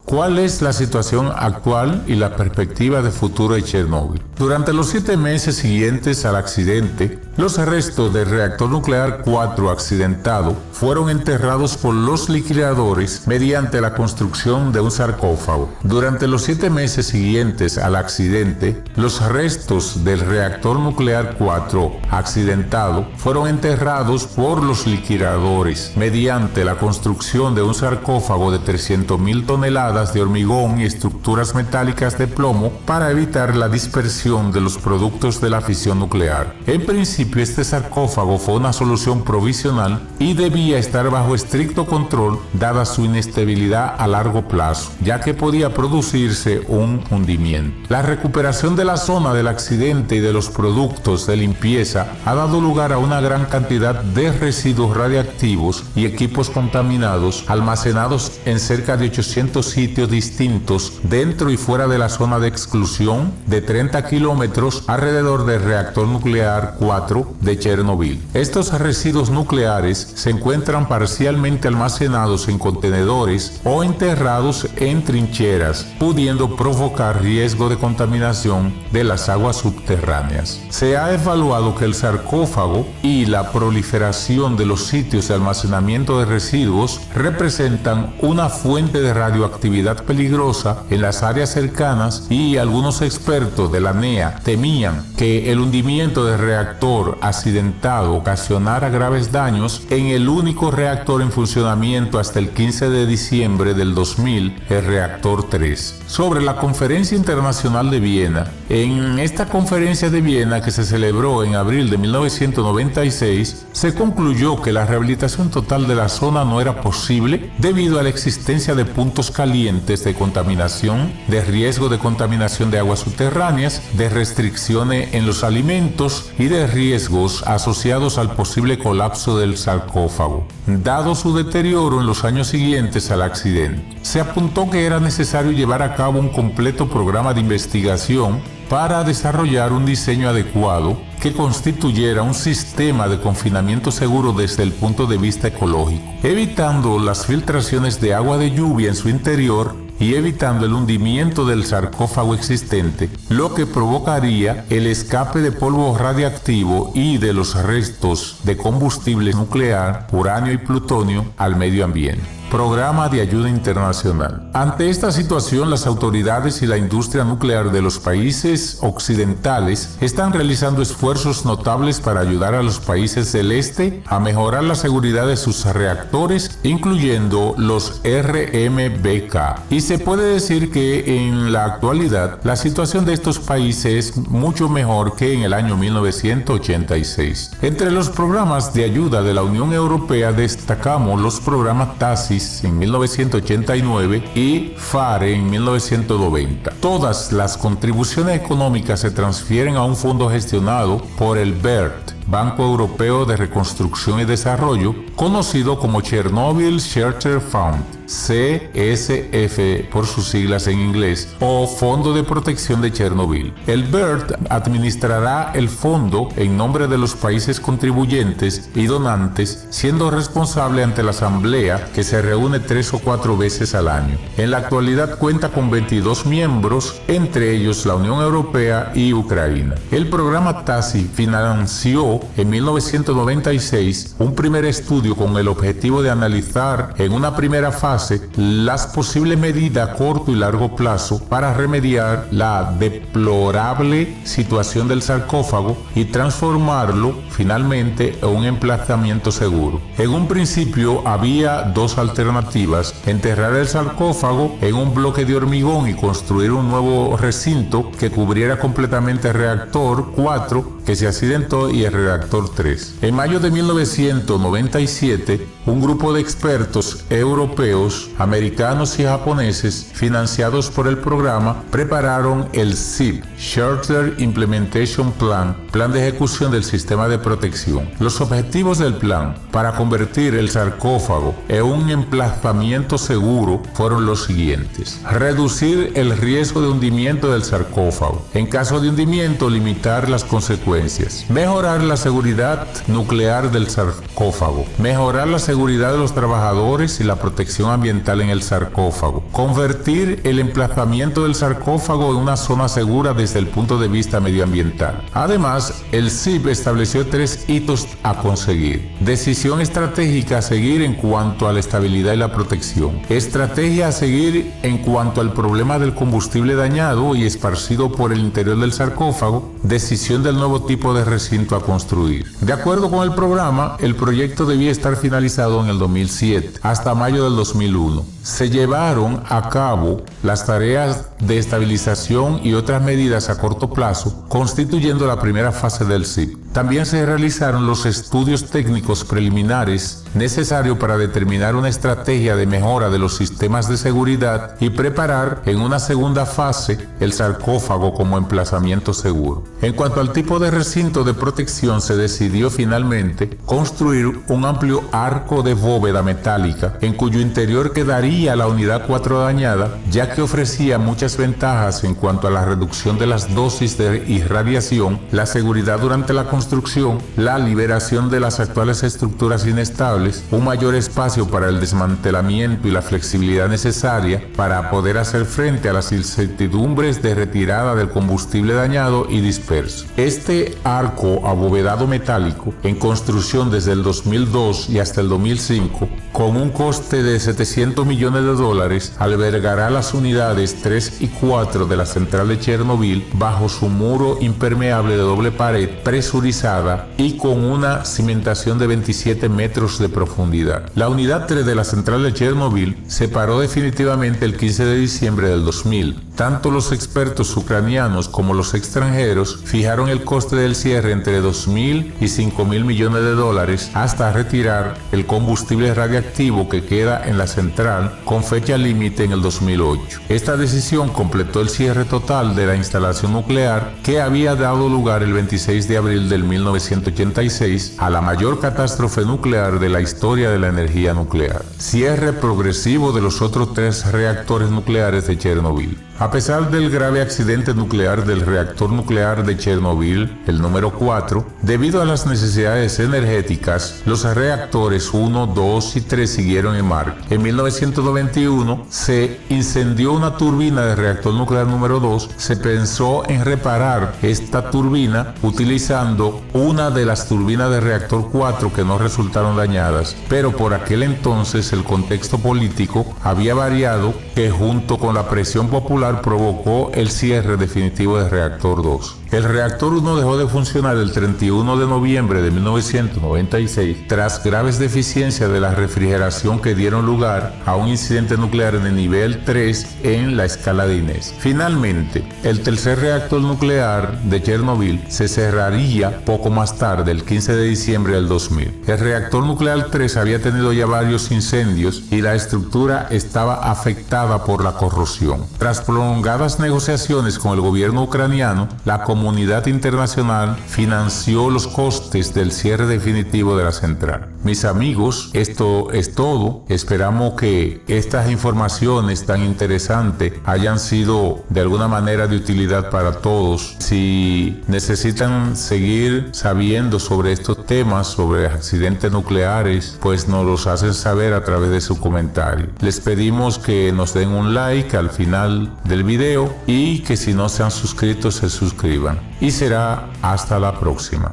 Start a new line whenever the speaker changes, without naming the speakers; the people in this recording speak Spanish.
¿Cuál es la situación actual y la perspectiva de futuro de Chernóbil? Durante los 7 meses siguientes al accidente, los restos del reactor nuclear 4 accidentado fueron enterrados por los liquidadores mediante la construcción de un sarcófago. Durante los 7 meses siguientes al accidente, los restos del reactor nuclear 4 accidentado fueron enterrados por los liquidadores mediante la construcción de un sarcófago de 300.000 toneladas de hormigón y estructuras metálicas de plomo para evitar la dispersión de los productos de la fisión nuclear. En principio, este sarcófago fue una solución provisional y debía estar bajo estricto control dada su inestabilidad a largo plazo, ya que podía producirse un hundimiento. La recuperación de la zona del accidente y de los productos de limpieza ha dado lugar a una gran cantidad de residuos radiactivos y equipos contaminados almacenados en cerca de 800 sitios distintos dentro y fuera de la zona de exclusión de 30 kilómetros alrededor del reactor nuclear 4 de Chernobyl. Estos residuos nucleares se encuentran parcialmente almacenados en contenedores o enterrados en trincheras, pudiendo provocar riesgo de contaminación de las aguas subterráneas. Se ha evaluado que el sarcófago y la proliferación de los sitios de almacenamiento de residuos representan una fuente de radioactividad peligrosa en las áreas cercanas, y algunos expertos de la NEA temían que el hundimiento del reactor accidentado ocasionara graves daños en el único reactor en funcionamiento hasta el 15 de diciembre del 2000, el reactor 3. Sobre la Conferencia Internacional de Viena, en esta conferencia de Viena que se celebró en abril de 1996, se concluyó que la rehabilitación total de la zona no era posible debido a la existencia de puntos calientes de contaminación, de riesgo de contaminación de aguas subterráneas, de restricciones en los alimentos y de riesgos asociados al posible colapso del sarcófago, dado su deterioro en los años siguientes al accidente. Se apuntó que era necesario llevar a cabo un completo programa de investigación para desarrollar un diseño adecuado que constituyera un sistema de confinamiento seguro desde el punto de vista ecológico, evitando las filtraciones de agua de lluvia en su interior y evitando el hundimiento del sarcófago existente, lo que provocaría el escape de polvo radiactivo y de los restos de combustible nuclear, uranio y plutonio al medio ambiente. Programa de ayuda internacional. Ante esta situación, las autoridades y la industria nuclear de los países occidentales están realizando esfuerzos notables para ayudar a los países del este a mejorar la seguridad de sus reactores, incluyendo los RMBK. Y se puede decir que en la actualidad la situación de estos países es mucho mejor que en el año 1986. Entre los programas de ayuda de la Unión Europea destacamos los programas TASIS en 1989 y FARE en 1990. Todas las contribuciones económicas se transfieren a un fondo gestionado por el BERD, Banco Europeo de Reconstrucción y Desarrollo, conocido como Chernobyl Shelter Fund, CSF por sus siglas en inglés, o Fondo de Protección de Chernobyl. El BERD administrará el fondo en nombre de los países contribuyentes y donantes, siendo responsable ante la Asamblea, que se reúne 3 o 4 veces al año. En la actualidad cuenta con 22 miembros, entre ellos la Unión Europea y Ucrania. El programa TASI financió en 1996 un primer estudio con el objetivo de analizar en una primera fase las posibles medidas a corto y largo plazo para remediar la deplorable situación del sarcófago y transformarlo finalmente en un emplazamiento seguro. En un principio había 2 alternativas: enterrar el sarcófago en un bloque de hormigón y construir un nuevo recinto que cubriera completamente el reactor 4 que se accidentó y el reactor 3. En mayo de 1997, un grupo de expertos europeos, americanos y japoneses, financiados por el programa, prepararon el SIP, Shelter Implementation Plan, plan de ejecución del sistema de protección. Los objetivos del plan para convertir el sarcófago en un emplazamiento seguro fueron los siguientes: reducir el riesgo de hundimiento del sarcófago. En caso de hundimiento, limitar las consecuencias. Mejorar la seguridad nuclear del sarcófago. Mejorar la seguridad de los trabajadores y la protección ambiental en el sarcófago. Convertir el emplazamiento del sarcófago en una zona segura desde el punto de vista medioambiental. Además, el SIP estableció 3 hitos a conseguir. Decisión estratégica a seguir en cuanto a la estabilidad y la protección. Estrategia a seguir en cuanto al problema del combustible dañado y esparcido por el interior del sarcófago. Decisión del nuevo tipo de recinto a construir. De acuerdo con el programa, el proyecto debía estar finalizado en el 2007, hasta mayo del 2001. Se llevaron a cabo las tareas de estabilización y otras medidas a corto plazo, constituyendo la primera fase del SIP. También se realizaron los estudios técnicos preliminares necesarios para determinar una estrategia de mejora de los sistemas de seguridad y preparar en una segunda fase el sarcófago como emplazamiento seguro. En cuanto al tipo de recinto de protección, se decidió finalmente construir un amplio arco de bóveda metálica en cuyo interior quedaría la unidad 4 dañada, ya que ofrecía muchas ventajas en cuanto a la reducción de las dosis de irradiación, la seguridad durante la construcción, la liberación de las actuales estructuras inestables, un mayor espacio para el desmantelamiento y la flexibilidad necesaria para poder hacer frente a las incertidumbres de retirada del combustible dañado y disperso. Este arco abovedado metálico, en construcción desde el 2002 y hasta el 2005, con un coste de $700 millones, albergará las unidades 3 y 4 de la central de Chernobyl bajo su muro impermeable de doble pared presurizada y con una cimentación de 27 metros de profundidad. La unidad 3 de la central de Chernobyl se paró definitivamente el 15 de diciembre del 2000. Tanto los expertos ucranianos como los extranjeros fijaron el coste del cierre entre $2.000 y $5.000 millones hasta retirar el combustible radiactivo que queda en la central con fecha límite en el 2008. Esta decisión completó el cierre total de la instalación nuclear que había dado lugar el 26 de abril del 1986 a la mayor catástrofe nuclear de la historia de la energía nuclear. Cierre progresivo de los otros 3 reactores nucleares de Chernobyl. A pesar del grave accidente nuclear del reactor nuclear de Chernobyl, el número 4, debido a las necesidades energéticas, los reactores 1, 2 y 3 siguieron en marcha. En 1991 se incendió una turbina del reactor nuclear número 2. Se pensó en reparar esta turbina utilizando una de las turbinas del reactor 4 que no resultaron dañadas, pero por aquel entonces el contexto político había variado, que junto con la presión popular provocó el cierre definitivo del reactor 2. El reactor 1 dejó de funcionar el 31 de noviembre de 1996 tras graves deficiencias de la refrigeración que dieron lugar a un incidente nuclear en el nivel 3 en la escala de Inés. Finalmente, el tercer reactor nuclear de Chernobyl se cerraría poco más tarde, el 15 de diciembre del 2000. El reactor nuclear 3 había tenido ya varios incendios y la estructura estaba afectada por la corrosión. Tras prolongadas negociaciones con el gobierno ucraniano, la comunidad internacional financió los costes del cierre definitivo de la central. Mis amigos, esto es todo. Esperamos que estas informaciones tan interesantes hayan sido de alguna manera de utilidad para todos. Si necesitan seguir sabiendo sobre estos temas, sobre accidentes nucleares, pues nos los hacen saber a través de su comentario. Les pedimos que nos den un like al final del video y que si no se han suscrito se suscriban. Y será hasta la próxima.